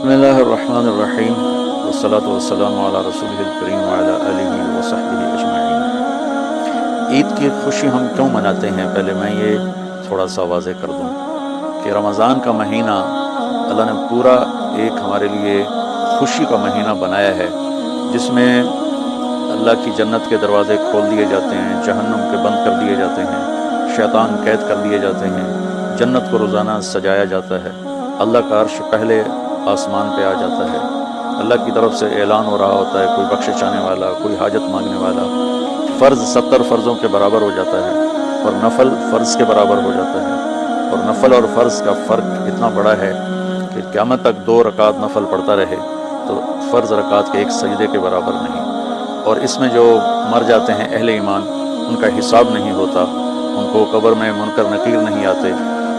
بسم اللہ الرحمن الرحیم والصلاة والسلام علی رسولہ الکریم وعلی آلہ وصحبہ اجمعین۔ عید کی خوشی ہم کیوں مناتے ہیں؟ پہلے میں یہ تھوڑا سا واضح کر دوں کہ رمضان کا مہینہ اللہ نے پورا ایک ہمارے لیے خوشی کا مہینہ بنایا ہے، جس میں اللہ کی جنت کے دروازے کھول دیے جاتے ہیں، جہنم کے بند کر دیے جاتے ہیں، شیطان قید کر دیے جاتے ہیں، جنت کو روزانہ سجایا جاتا ہے، اللہ کا عرش پہلے آسمان پہ آ جاتا ہے، اللہ کی طرف سے اعلان ہو رہا ہوتا ہے، کوئی بخشش چاہنے والا، کوئی حاجت مانگنے والا، فرض 70 فرضوں کے برابر ہو جاتا ہے اور نفل فرض کے برابر ہو جاتا ہے، اور نفل اور فرض کا فرق اتنا بڑا ہے کہ قیامت تک 2 رکعت نفل پڑھتا رہے تو فرض رکعت کے ایک سجدے کے برابر نہیں۔ اور اس میں جو مر جاتے ہیں اہل ایمان، ان کا حساب نہیں ہوتا، ان کو قبر میں منکر نکیر نہیں آتے،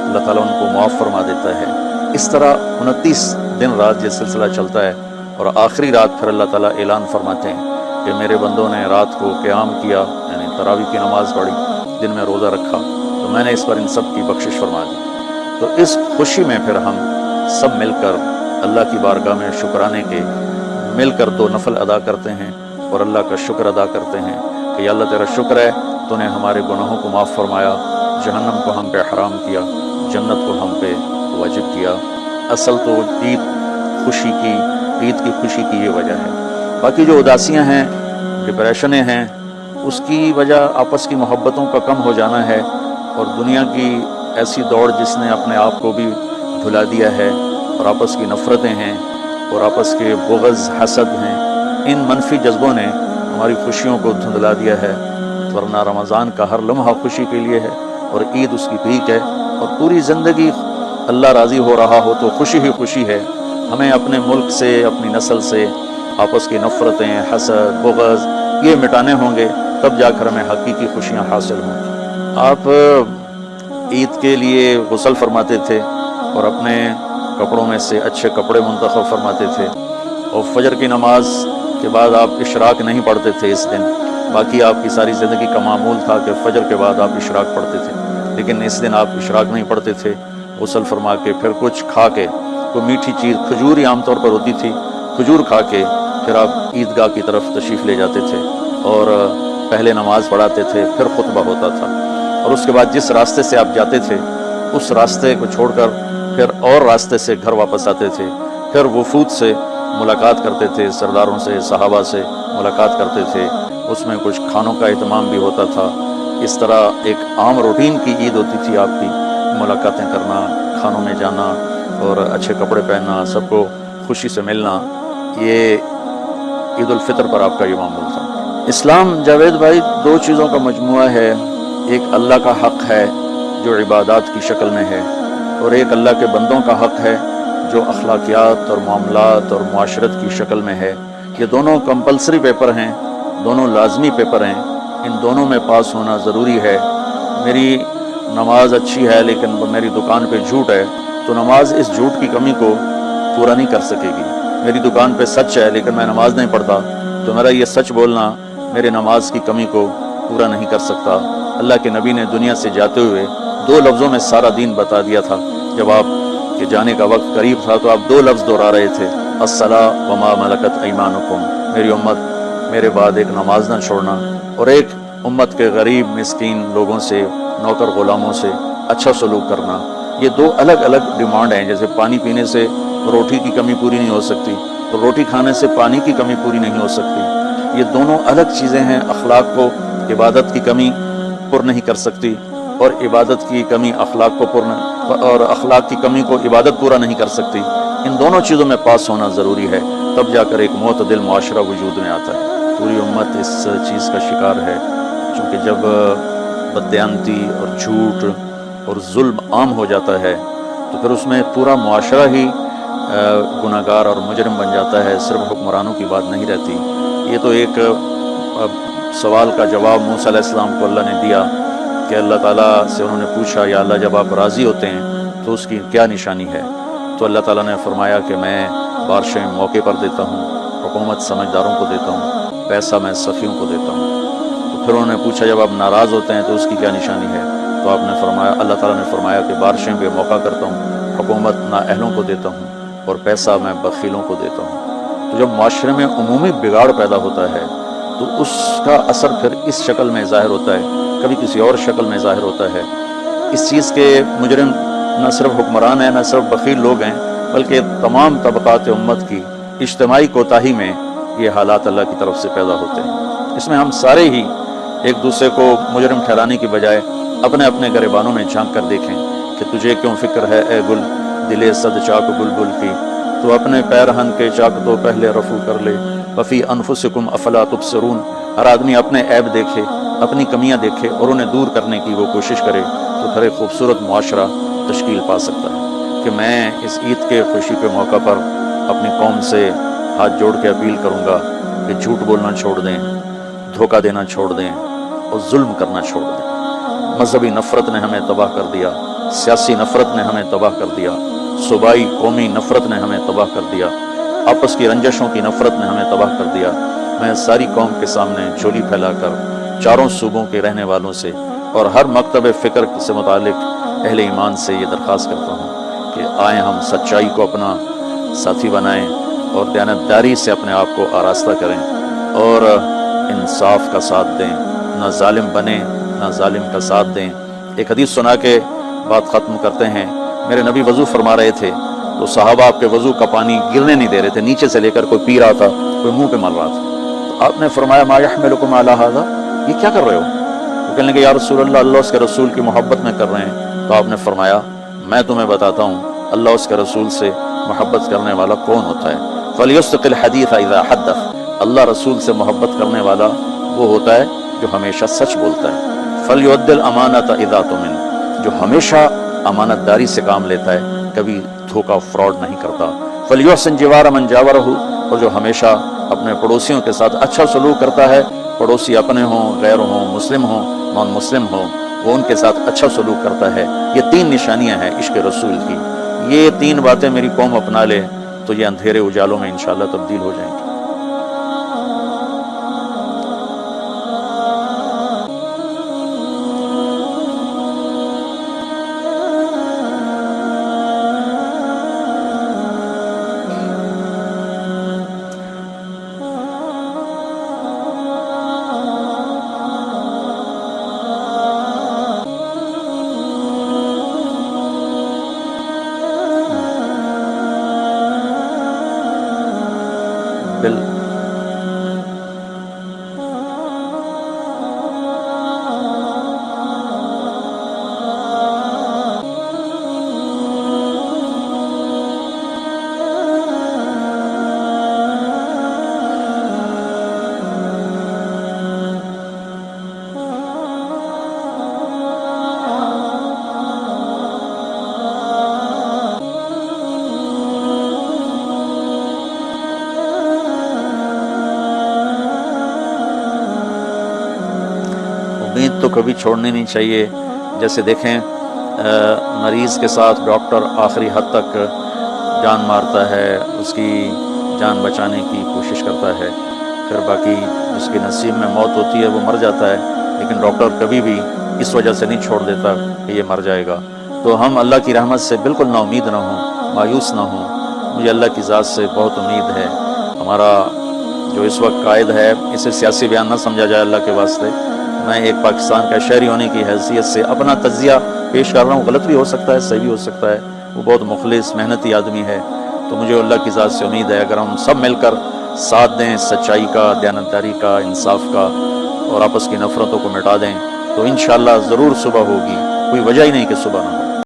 اللہ تعالیٰ ان کو معاف فرما دیتا ہے۔ اس طرح 29 دن رات یہ سلسلہ چلتا ہے، اور آخری رات پھر اللہ تعالیٰ اعلان فرماتے ہیں کہ میرے بندوں نے رات کو قیام کیا، یعنی تراویح کی نماز پڑھی، دن میں روزہ رکھا، تو میں نے اس پر ان سب کی بخشش فرما دی۔ تو اس خوشی میں پھر ہم سب مل کر اللہ کی بارگاہ میں شکرانے کے مل کر 2 نفل ادا کرتے ہیں اور اللہ کا شکر ادا کرتے ہیں کہ یا اللہ تیرا شکر ہے، تو نے ہمارے گناہوں کو معاف فرمایا، جہنم کو ہم پہ حرام کیا، جنت کو ہم پہ واجب کیا۔ اصل تو عید کی خوشی کی یہ وجہ ہے۔ باقی جو اداسیاں ہیں، ڈپریشنیں ہیں، اس کی وجہ آپس کی محبتوں کا کم ہو جانا ہے، اور دنیا کی ایسی دوڑ جس نے اپنے آپ کو بھی بھلا دیا ہے، اور آپس کی نفرتیں ہیں اور آپس کے بغض حسد ہیں، ان منفی جذبوں نے ہماری خوشیوں کو دھندلا دیا ہے، ورنہ رمضان کا ہر لمحہ خوشی کے لیے ہے، اور عید اس کی پیک ہے، اور پوری زندگی اللہ راضی ہو رہا ہو تو خوشی ہی خوشی ہے۔ ہمیں اپنے ملک سے، اپنی نسل سے آپس کی نفرتیں، حسد، بغض یہ مٹانے ہوں گے، تب جا کر ہمیں حقیقی خوشیاں حاصل ہوں گی۔ آپ عید کے لیے غسل فرماتے تھے اور اپنے کپڑوں میں سے اچھے کپڑے منتخب فرماتے تھے، اور فجر کی نماز کے بعد آپ اشراق نہیں پڑھتے تھے اس دن، باقی آپ کی ساری زندگی کا معمول تھا کہ فجر کے بعد آپ اشراق پڑھتے تھے، لیکن اس دن آپ اشراق نہیں پڑھتے تھے، غسل فرما کے پھر کچھ کھا کے، کوئی میٹھی چیز، کھجور ہی عام طور پر ہوتی تھی، کھجور کھا کے پھر آپ عیدگاہ کی طرف تشریف لے جاتے تھے، اور پہلے نماز پڑھاتے تھے، پھر خطبہ ہوتا تھا، اور اس کے بعد جس راستے سے آپ جاتے تھے اس راستے کو چھوڑ کر پھر اور راستے سے گھر واپس آتے تھے، پھر وفود سے ملاقات کرتے تھے، سرداروں سے، صحابہ سے ملاقات کرتے تھے، اس میں کچھ کھانوں کا اہتمام بھی ہوتا تھا۔ اس طرح ایک عام روٹین کی عید ہوتی تھی آپ کی، ملاقاتیں کرنا، کھانوں میں جانا اور اچھے کپڑے پہننا، سب کو خوشی سے ملنا، یہ عید الفطر پر آپ کا یہ معمول تھا۔ اسلام جاوید بھائی 2 چیزوں کا مجموعہ ہے، ایک اللہ کا حق ہے جو عبادات کی شکل میں ہے، اور ایک اللہ کے بندوں کا حق ہے جو اخلاقیات اور معاملات اور معاشرت کی شکل میں ہے۔ یہ دونوں کمپلسری پیپر ہیں، دونوں لازمی پیپر ہیں، ان دونوں میں پاس ہونا ضروری ہے۔ میری نماز اچھی ہے لیکن میری دکان پہ جھوٹ ہے، تو نماز اس جھوٹ کی کمی کو پورا نہیں کر سکے گی۔ میری دکان پہ سچ ہے لیکن میں نماز نہیں پڑھتا، تو میرا یہ سچ بولنا میرے نماز کی کمی کو پورا نہیں کر سکتا۔ اللہ کے نبی نے دنیا سے جاتے ہوئے 2 لفظوں میں سارا دین بتا دیا تھا۔ جب آپ کے جانے کا وقت قریب تھا تو آپ 2 لفظ دہرا رہے تھے، الصلاۃ وما ملکت ایمانکم، میری امت میرے بعد ایک نماز نہ چھوڑنا، اور ایک امت کے غریب مسکین لوگوں سے، نوکر غلاموں سے اچھا سلوک کرنا۔ یہ 2 الگ الگ ڈیمانڈ ہیں، جیسے پانی پینے سے روٹی کی کمی پوری نہیں ہو سکتی، تو روٹی کھانے سے پانی کی کمی پوری نہیں ہو سکتی۔ یہ دونوں الگ چیزیں ہیں، اخلاق کو عبادت کی کمی پر نہیں کر سکتی، اور عبادت کی کمی اخلاق کو اور اخلاق کی کمی کو عبادت پورا نہیں کر سکتی۔ ان دونوں چیزوں میں پاس ہونا ضروری ہے، تب جا کر ایک معتدل معاشرہ وجود میں آتا ہے۔ پوری امت اس چیز کا شکار ہے، چونکہ جب بددیانتی اور جھوٹ اور ظلم عام ہو جاتا ہے تو پھر اس میں پورا معاشرہ ہی گناہگار اور مجرم بن جاتا ہے، صرف حکمرانوں کی بات نہیں رہتی۔ یہ تو ایک سوال کا جواب موسیٰ علیہ السلام کو اللہ نے دیا کہ اللہ تعالیٰ سے انہوں نے پوچھا، یا اللہ جب آپ راضی ہوتے ہیں تو اس کی کیا نشانی ہے؟ تو اللہ تعالیٰ نے فرمایا کہ میں بارشیں موقع پر دیتا ہوں، حکومت سمجھداروں کو دیتا ہوں، پیسہ میں سخیوں کو دیتا ہوں۔ تو پھر انہوں نے پوچھا جب آپ ناراض ہوتے ہیں تو اس کی کیا نشانی ہے؟ تو اللہ تعالیٰ نے فرمایا کہ بارشیں بے موقع کرتا ہوں، حکومت نااہلوں کو دیتا ہوں، اور پیسہ میں بخیلوں کو دیتا ہوں۔ تو جب معاشرے میں عمومی بگاڑ پیدا ہوتا ہے تو اس کا اثر پھر اس شکل میں ظاہر ہوتا ہے، کبھی کسی اور شکل میں ظاہر ہوتا ہے۔ اس چیز کے مجرم نہ صرف حکمران ہیں، نہ صرف بخیل لوگ ہیں، بلکہ تمام طبقات امت کی اجتماعی کوتاہی میں یہ حالات اللہ کی طرف سے پیدا ہوتے ہیں۔ اس میں ہم سارے ہی ایک دوسرے کو مجرم ٹھہرانے کی بجائے اپنے اپنے گریبانوں میں جھانک کر دیکھیں کہ تجھے کیوں فکر ہے اے گل دلے صد چاک بلبل کی، تو اپنے پیرہن کے چاک تو پہلے رفو کر لے، وفی انفسکم افلا تبصرون۔ ہر آدمی اپنے عیب دیکھے، اپنی کمیاں دیکھے اور انہیں دور کرنے کی وہ کوشش کرے، تو پھر ایک خوبصورت معاشرہ تشکیل پا سکتا ہے۔ کہ میں اس عید کے خوشی کے موقع پر اپنی قوم سے ہاتھ جوڑ کے اپیل کروں گا کہ جھوٹ بولنا چھوڑ دیں، دھوکہ دینا چھوڑ دیں اور ظلم کرنا چھوڑ دیں۔ مذہبی نفرت نے ہمیں تباہ کر دیا، سیاسی نفرت نے ہمیں تباہ کر دیا، صوبائی قومی نفرت نے ہمیں تباہ کر دیا، آپس کی رنجشوں کی نفرت نے ہمیں تباہ کر دیا۔ میں ساری قوم کے سامنے جھولی پھیلا کر چاروں صوبوں کے رہنے والوں سے اور ہر مکتب فکر سے متعلق اہل ایمان سے یہ درخواست کرتا ہوں کہ آئیں ہم سچائی کو اپنا ساتھی بنائیں اور دیانتداری سے اپنے آپ کو آراستہ کریں اور انصاف کا ساتھ دیں، نہ ظالم بنیں نہ ظالم کا ساتھ دیں۔ ایک حدیث سنا کے بات ختم کرتے ہیں۔ میرے نبی وضو فرما رہے تھے تو صحابہ آپ کے وضو کا پانی گرنے نہیں دے رہے تھے، نیچے سے لے کر کوئی پی رہا تھا، کوئی منہ پہ مل رہا تھا۔ تو آپ نے فرمایا ما یحملکم علی ھذا، یہ کیا کر رہے ہو؟ وہ کہنے لگے یا رسول اللہ، اللہ اس کے رسول کی محبت میں کر رہے ہیں۔ تو آپ نے فرمایا میں تمہیں بتاتا ہوں اللہ اس کے رسول سے محبت کرنے والا کون ہوتا ہے۔ فلیصدق الحدیث اذا حدث، اللہ رسول سے محبت کرنے والا وہ ہوتا ہے جو ہمیشہ سچ بولتا ہے۔ فلیؤدی الامانۃ اذا تؤمن، جو ہمیشہ امانت داری سے کام لیتا ہے، کبھی دھوکہ فراڈ نہیں کرتا۔ فلیحسن جوار من جاورہ، اور جو ہمیشہ اپنے پڑوسیوں کے ساتھ اچھا سلوک کرتا ہے، پڑوسی اپنے ہوں، غیر ہوں، مسلم ہوں، نان مسلم ہوں، وہ ان کے ساتھ اچھا سلوک کرتا ہے۔ یہ 3 نشانیاں ہیں عشق رسول کی۔ یہ 3 باتیں میری قوم اپنا لے تو یہ اندھیرے اجالوں میں انشاءاللہ تبدیل ہو جائیں گے۔ امید تو کبھی چھوڑنی نہیں چاہیے۔ جیسے دیکھیں مریض کے ساتھ ڈاکٹر آخری حد تک جان مارتا ہے، اس کی جان بچانے کی کوشش کرتا ہے، پھر باقی جس کے نصیب میں موت ہوتی ہے وہ مر جاتا ہے، لیکن ڈاکٹر کبھی بھی اس وجہ سے نہیں چھوڑ دیتا کہ یہ مر جائے گا۔ تو ہم اللہ کی رحمت سے بالکل نا امید نہ ہوں، مایوس نہ ہوں۔ مجھے اللہ کی ذات سے بہت امید ہے۔ ہمارا جو اس وقت قائد ہے، اسے سیاسی بیان نہ سمجھا جائے اللہ کے واسطے، میں ایک پاکستان کا شہری ہونے کی حیثیت سے اپنا تجزیہ پیش کر رہا ہوں، غلط بھی ہو سکتا ہے، صحیح بھی ہو سکتا ہے۔ وہ بہت مخلص محنتی آدمی ہے، تو مجھے اللہ کی ذات سے امید ہے اگر ہم سب مل کر ساتھ دیں سچائی کا، دیانتداری کا، انصاف کا، اور آپس کی نفرتوں کو مٹا دیں تو انشاءاللہ ضرور صبح ہوگی۔ کوئی وجہ ہی نہیں کہ صبح نہ ہو۔